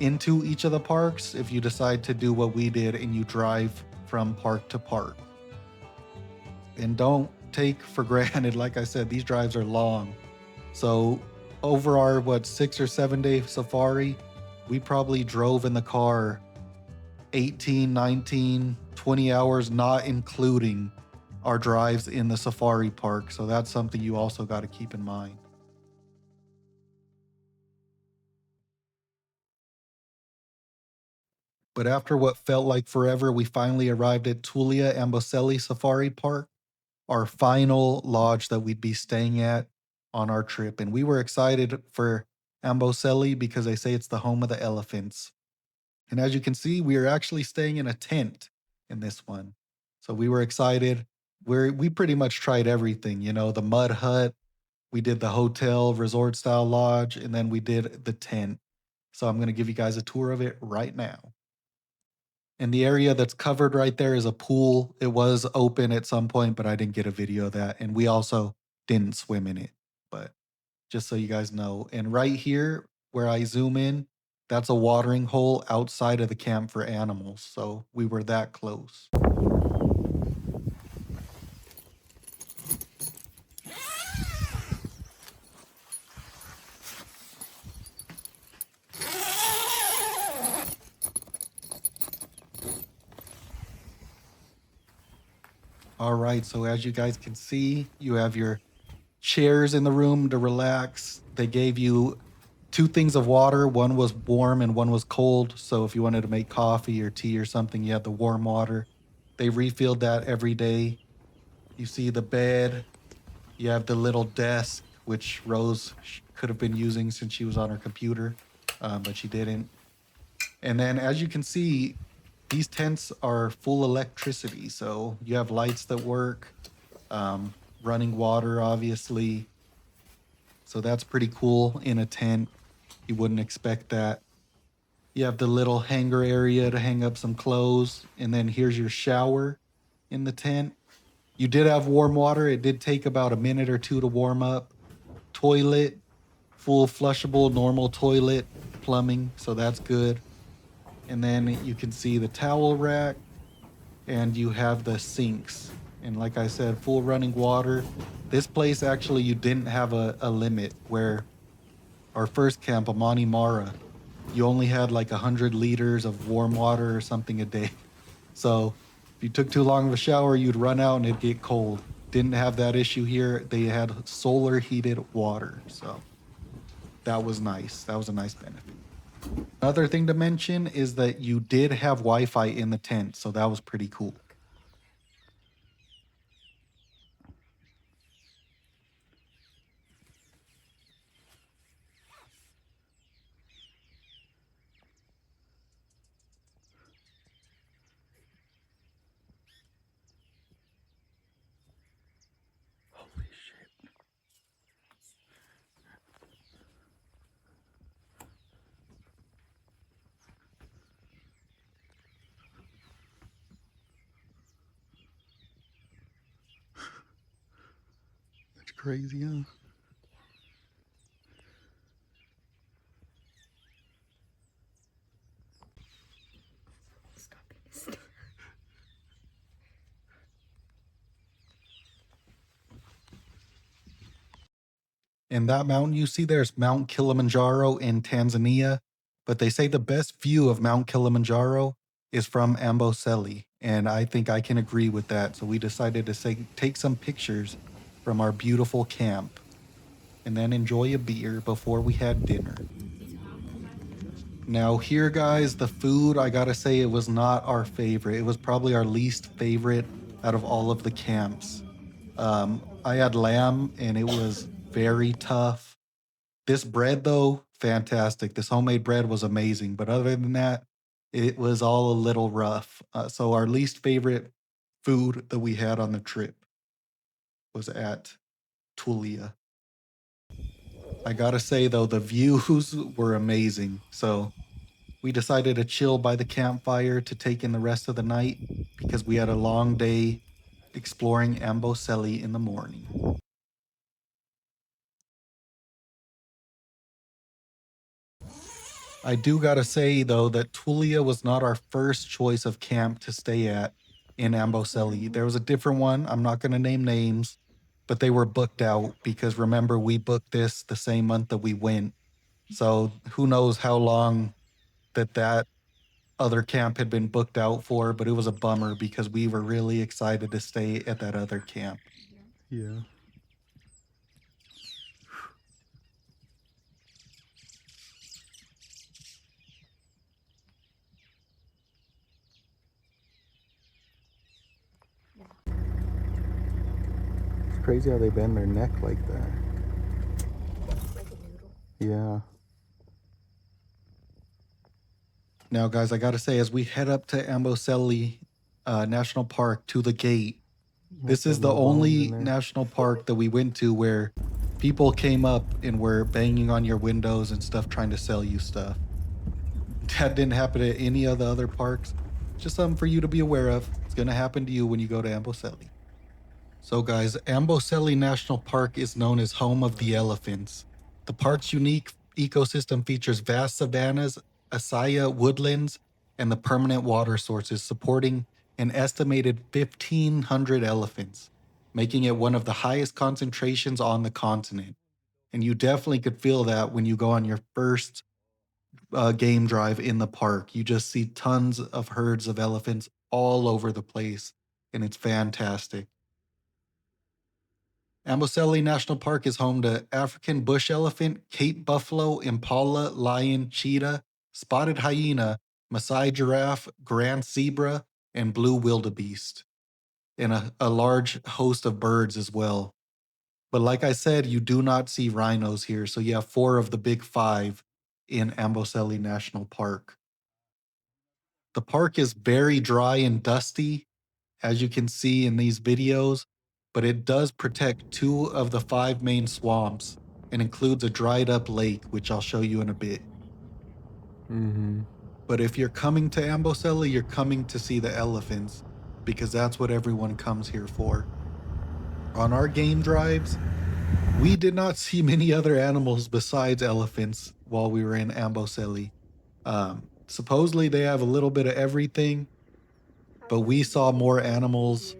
into each of the parks, if you decide to do what we did and you drive from park to park. And don't take for granted, like I said, these drives are long. So over our 6 or 7 day safari, we probably drove in the car 18, 19, 20 hours, not including our drives in the safari park. So that's something you also got to keep in mind. But after what felt like forever, we finally arrived at Tulia Amboseli Safari Park, our final lodge that we'd be staying at on our trip. And we were excited for Amboseli because they say it's the home of the elephants. And as you can see, we are actually staying in a tent in this one. So we were excited. We pretty much tried everything, you know, the mud hut, we did the hotel resort style lodge, and then we did the tent. So I'm going to give you guys a tour of it right now. And the area that's covered right there is a pool. It was open at some point, but I didn't get a video of that. And we also didn't swim in it, but just so you guys know. And right here where I zoom in, that's a watering hole outside of the camp for animals. So we were that close. All right, so as you guys can see, you have your chairs in the room to relax. They gave you 2 things of water. One was warm and one was cold. So if you wanted to make coffee or tea or something, you had the warm water. They refilled that every day. You see the bed. You have the little desk, which Rose could have been using since she was on her computer, but she didn't. And then as you can see, these tents are full electricity. So you have lights that work, running water, obviously. So that's pretty cool in a tent. You wouldn't expect that. You have the little hanger area to hang up some clothes. And then here's your shower in the tent. You did have warm water. It did take about a minute or two to warm up. Toilet, full flushable, normal toilet, plumbing. So that's good. And then you can see the towel rack and you have the sinks. And like I said, full running water. This place actually, you didn't have a limit, where our first camp, Amani Mara, you only had like 100 liters of warm water or something a day. So if you took too long of a shower, you'd run out and it'd get cold. Didn't have that issue here. They had solar heated water. So that was nice. That was a nice benefit. Another thing to mention is that you did have Wi-Fi in the tent, so that was pretty cool. Holy shit. That's crazy, huh? And that mountain you see there is Mount Kilimanjaro in Tanzania. But they say the best view of Mount Kilimanjaro is from Amboseli. And I think I can agree with that. So we decided to take some pictures from our beautiful camp and then enjoy a beer before we had dinner. Now here, guys, the food, I gotta say, it was not our favorite. It was probably our least favorite out of all of the camps. I had lamb and it was very tough. This bread, though, fantastic. This homemade bread was amazing. But other than that, it was all a little rough. So our least favorite food that we had on the trip was at Tulia. I gotta say, though, the views were amazing. So we decided to chill by the campfire to take in the rest of the night because we had a long day exploring Amboseli in the morning. I do gotta say, though, that Tulia was not our first choice of camp to stay at in Amboseli. There was a different one. I'm not gonna name names, but they were booked out because remember, we booked this the same month that we went. So who knows how long that other camp had been booked out for, but it was a bummer because we were really excited to stay at that other camp. Yeah. It's crazy how they bend their neck like that. Like a noodle. Yeah. Now, guys, I gotta say, as we head up to Amboseli National Park to the gate, this is the only national park that we went to where people came up and were banging on your windows and stuff trying to sell you stuff. That didn't happen at any of the other parks. Just something for you to be aware of. It's gonna happen to you when you go to Amboseli. So guys, Amboseli National Park is known as home of the elephants. The park's unique ecosystem features vast savannas, Asaya woodlands, and the permanent water sources supporting an estimated 1,500 elephants, making it one of the highest concentrations on the continent. And you definitely could feel that when you go on your first game drive in the park. You just see tons of herds of elephants all over the place, and it's fantastic. Amboseli National Park is home to African bush elephant, Cape buffalo, impala, lion, cheetah, spotted hyena, Maasai giraffe, grand zebra, and blue wildebeest, and a large host of birds as well. But like I said, you do not see rhinos here. So you have 4 of the big 5 in Amboseli National Park. The park is very dry and dusty, as you can see in these videos, but it does protect 2 of the 5 main swamps and includes a dried up lake, which I'll show you in a bit. Mm-hmm. But if you're coming to Amboseli, you're coming to see the elephants because that's what everyone comes here for. On our game drives, we did not see many other animals besides elephants while we were in Amboseli. Supposedly they have a little bit of everything, but we saw more animals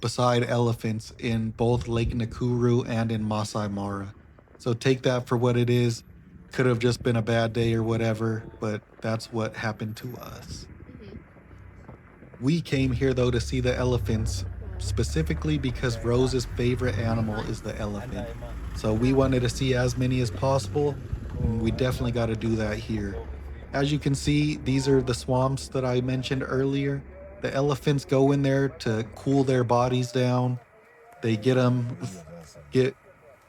beside elephants in both Lake Nakuru and in Maasai Mara. So take that for what it is. Could have just been a bad day or whatever, but that's what happened to us. We came here though to see the elephants, specifically because Rose's favorite animal is the elephant. So we wanted to see as many as possible, and we definitely got to do that here. As you can see, these are the swamps that I mentioned earlier. The elephants go in there to cool their bodies down. They get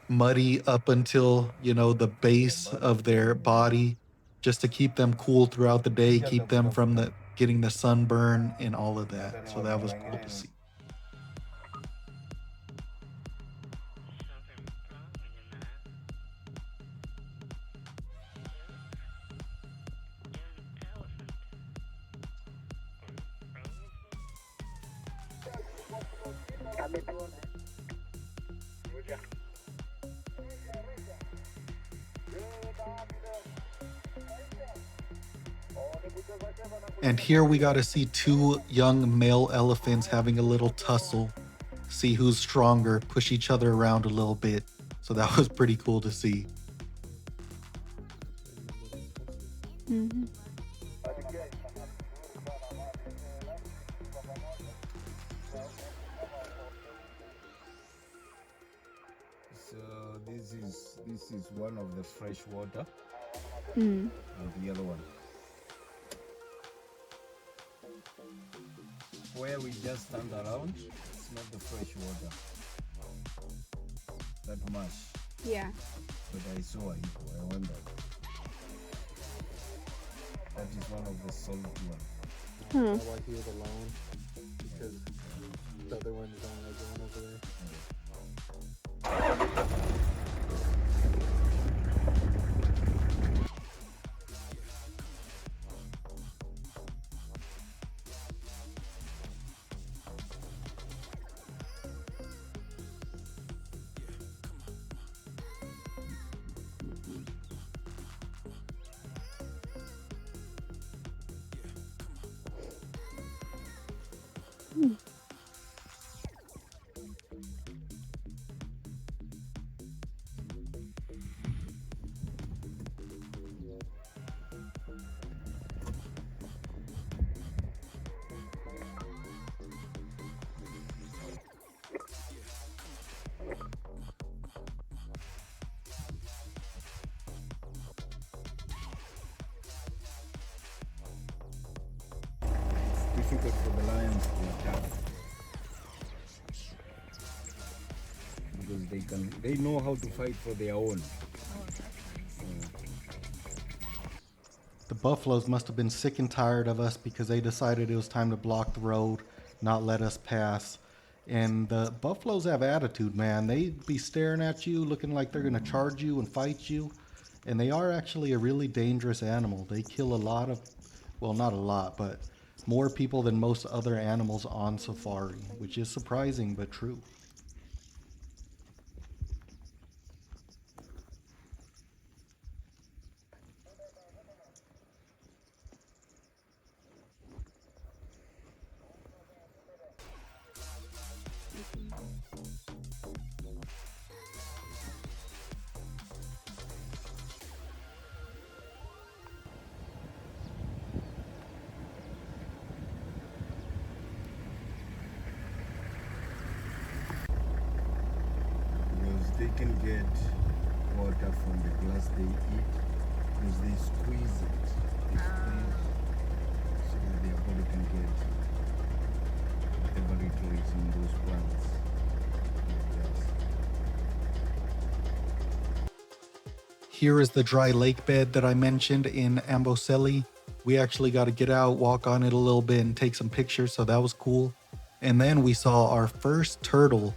muddy up until, the base of their body, just to keep them cool throughout the day, keep them from getting the sunburn and all of that. So that was cool to see. And here we got to see 2 young male elephants having a little tussle, see who's stronger, push each other around a little bit. So that was pretty cool to see. Mm-hmm. So this is one of the fresh water, Mm. and the other one. Where we just stand around, it's not the fresh water that much. Yeah. But I saw a hippo, I wonder. That is one of the salty ones. Hmm. Why he was alone? Because the other ones are going over there. Difficult for the lions to attack because they know how to fight for their own. The buffaloes must have been sick and tired of us because they decided it was time to block the road, not let us pass. And the buffaloes have attitude, man. They be staring at you, looking like they're going to charge you and fight you. And they are actually a really dangerous animal. They kill a lot of, well, not a lot, but more people than most other animals on safari, which is surprising but true. Because they can get water from the glass they eat because they squeeze it. They squeeze so that their body can get whatever it is in those plants. Yes. here is the dry lake bed that I mentioned in Amboseli. We actually got to get out, walk on it a little bit, and take some pictures, so that was cool. And then we saw our first turtle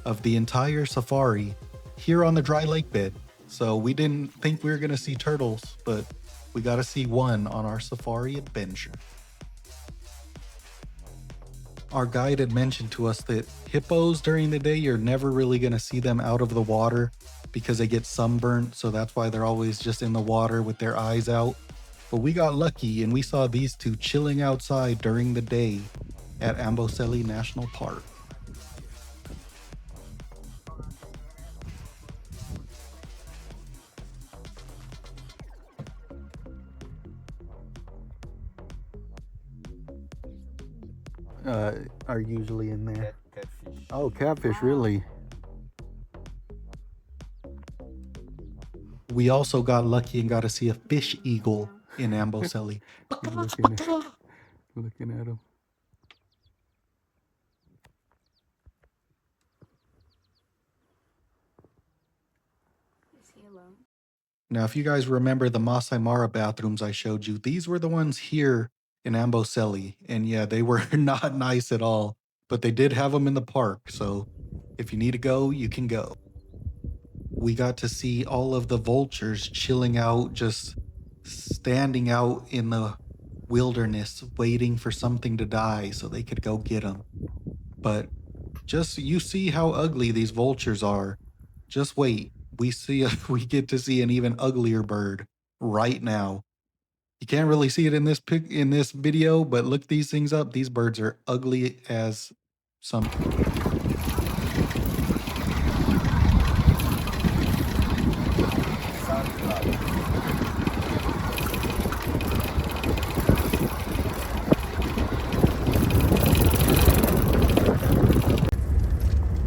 of the entire safari here on the dry lake bed. So we didn't think we were going to see turtles, but we got to see one on our safari adventure. Our guide had mentioned to us that hippos during the day, you're never really going to see them out of the water because they get sunburnt. So that's why they're always just in the water with their eyes out. But we got lucky and we saw these two chilling outside during the day at Amboseli National Park. Are usually in there. Catfish. Oh, catfish, really? We also got lucky and got to see a fish eagle in Amboseli. Looking at him. Is he alone? Now, if you guys remember the Maasai Mara bathrooms I showed you, these were the ones here in Amboseli. And yeah, they were not nice at all, but they did have them in the park. So if you need to go, you can go. We got to see all of the vultures chilling out, just standing out in the wilderness, waiting for something to die so they could go get them. But just, you see how ugly these vultures are. Just wait. We get to see an even uglier bird right now. You can't really see it in this video, but look these things up. These birds are ugly as something.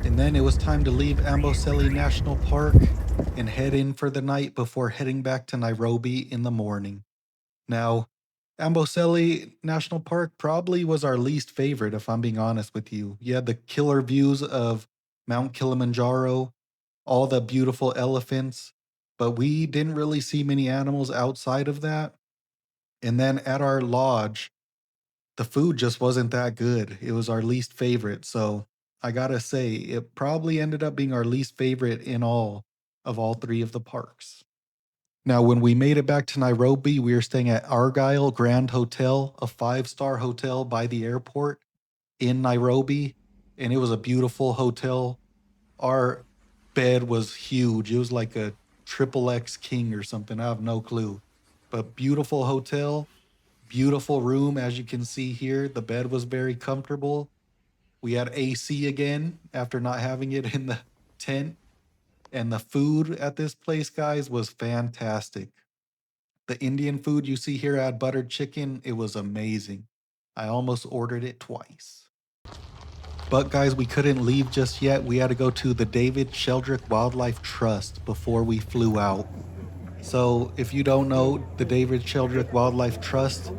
And then it was time to leave Amboseli National Park and head in for the night before heading back to Nairobi in the morning. Now, Amboseli National Park probably was our least favorite, if I'm being honest with you. You had the killer views of Mount Kilimanjaro, all the beautiful elephants, but we didn't really see many animals outside of that. And then at our lodge, the food just wasn't that good. It was our least favorite. So I gotta say, it probably ended up being our least favorite in all of all three of the parks. Now, when we made it back to Nairobi, we were staying at Argyle Grand Hotel, a 5-star hotel by the airport in Nairobi. And it was a beautiful hotel. Our bed was huge. It was like a triple X king or something. I have no clue. But beautiful hotel, beautiful room. As you can see here, the bed was very comfortable. We had AC again after not having it in the tent. And the food at this place, guys, was fantastic. The Indian food you see here had buttered chicken. It was amazing. I almost ordered it twice. But guys, we couldn't leave just yet. We had to go to the David Sheldrick Wildlife Trust before we flew out. So if you don't know, the David Sheldrick Wildlife Trust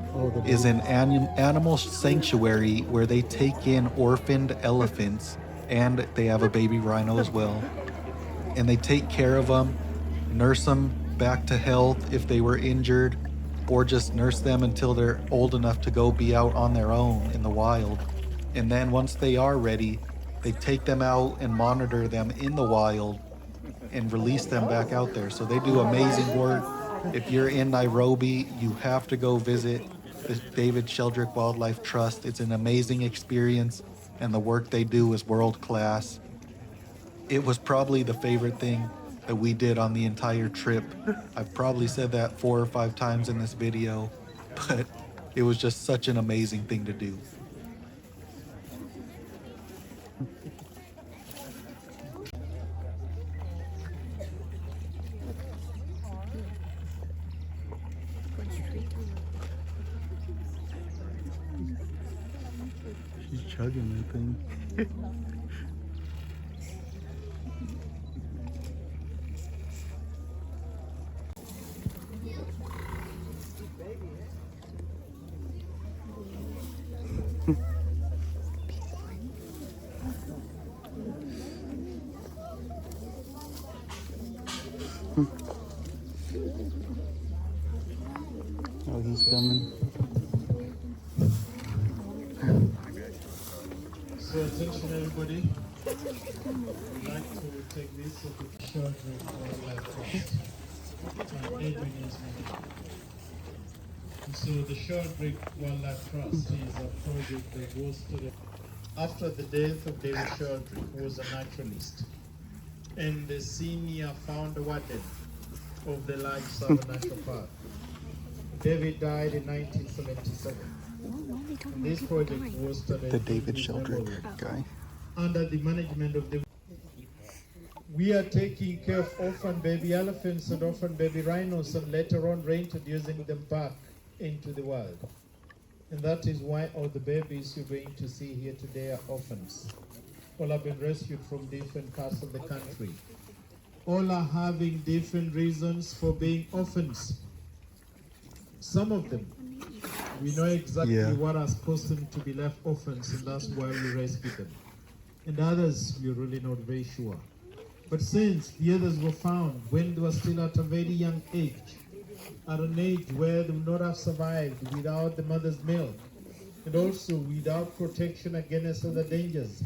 is an animal sanctuary where they take in orphaned elephants, and they have a baby rhino as well. And they take care of them, nurse them back to health if they were injured, or just nurse them until they're old enough to go be out on their own in the wild. And then once they are ready, they take them out and monitor them in the wild and release them back out there. So they do amazing work. If you're in Nairobi, you have to go visit the David Sheldrick Wildlife Trust. It's an amazing experience, and the work they do is world class. It was probably the favorite thing that we did on the entire trip. I've probably said that 4 or 5 times in this video, but it was just such an amazing thing to do. She's chugging that thing. he's coming. So attention everybody, I'd like to take this short wildlife trust. Adrian is my name. So the Shortbreak Wildlife Trust is a project that was started after the death of David Shortbreak, who was a naturalist and the senior founder warden of the large Maasai National Park. David died in 1977. This project was started The David Sheldrick guy. under the management of the. We are taking care of orphan baby elephants and orphan baby rhinos, and later on reintroducing them back into the wild. And that is why all the babies you're going to see here today are orphans. All have been rescued from different parts of the country. All are having different reasons for being orphans. Some of them, we know exactly what has caused them to be left orphans, and that's why we rescue them. And others, we're really not very sure. But since the others were found when they were still at a very young age, at an age where they would not have survived without the mother's milk, and also without protection against other dangers,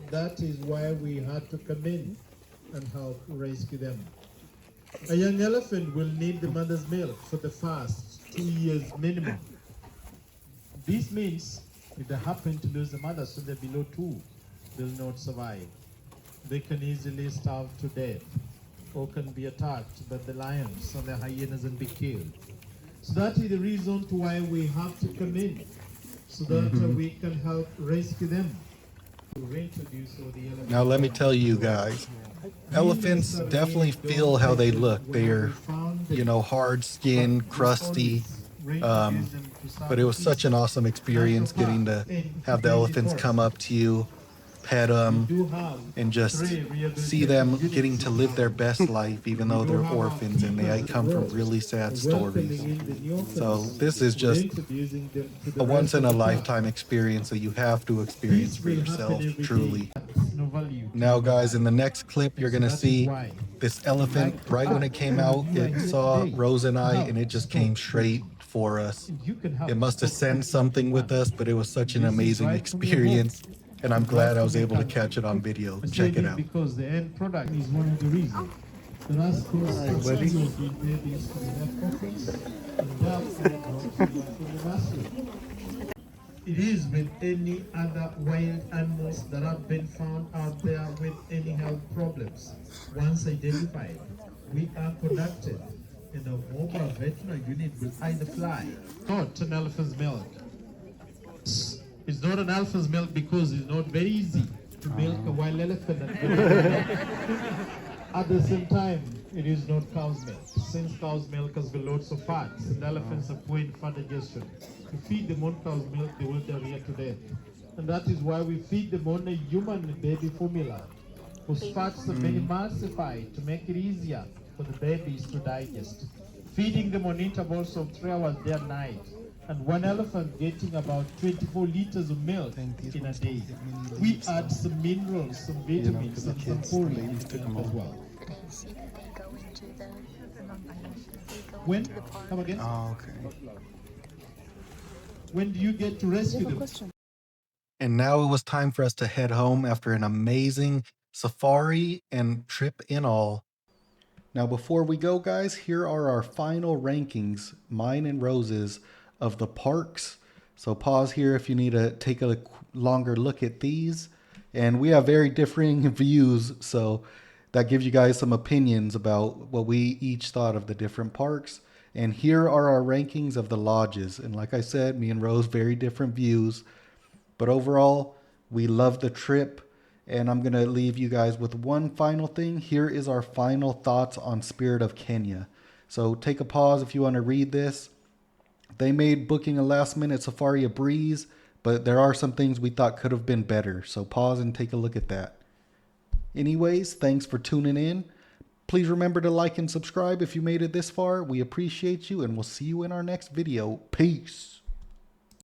that is why we had to come in and help rescue them. A young elephant will need the mother's milk for the first 2 years minimum. This means if they happen to lose the mother, so they're below 2, they'll not survive. They can easily starve to death or can be attacked by the lions or the hyenas and be killed. So that is the reason to why we have to come in, so that we can help rescue them. Now let me tell you guys, elephants definitely feel how they look. They're, you know, hard skinned, crusty, but it was such an awesome experience getting to have the elephants come up to you, pet them, and just see them getting to live their best life, even though they're orphans and they come from really sad stories. So this is just a once in a lifetime experience that you have to experience for yourself, truly. Now guys, in the next clip, you're gonna see this elephant. Right when it came out, it saw Rose and I, and it just came straight for us. It must have sent something with us, but it was such an amazing experience. And I'm glad I was able to catch it on video. Check it out. Because the end product is one of the reasons. It is with any other wild animals that have been found out there with any health problems. Once identified, we are conducted in a mobile veterinary unit will either fly. Not an elephant's milk. It's not an elephant's milk because it's not very easy to milk a wild elephant. At the same time, it is not cow's milk. Since cow's milk has got lots of fats, and elephants are poor in fat digestion. To feed them on cow's milk, they will diarrhea to death. And that is why we feed them on a human baby formula, whose fats are very emulsified to make it easier for the babies to digest. Feeding them on intervals of 3 hours day and night. And one elephant getting about 24 liters of milk in a day. We add some minerals, some vitamins, and some folic into them as well. When? Come again? Oh, okay. When do you get to rescue them? And now it was time for us to head home after an amazing safari and trip in all. Now before we go, guys, here are our final rankings, mine and Rose's, of the parks. So pause here if you need to take a longer look at these. And we have very differing views, so that gives you guys some opinions about what we each thought of the different parks. And here are our rankings of the lodges. And like I said, me and Rose, very different views. But overall, we love the trip. And I'm going to leave you guys with one final thing. Here is our final thoughts on Spirit of Kenya. So take a pause if you want to read this. They made booking a last minute safari a breeze, but there are some things we thought could have been better. So pause and take a look at that. Anyways, thanks for tuning in. Please remember to like and subscribe if you made it this far. We appreciate you, and we'll see you in our next video. Peace.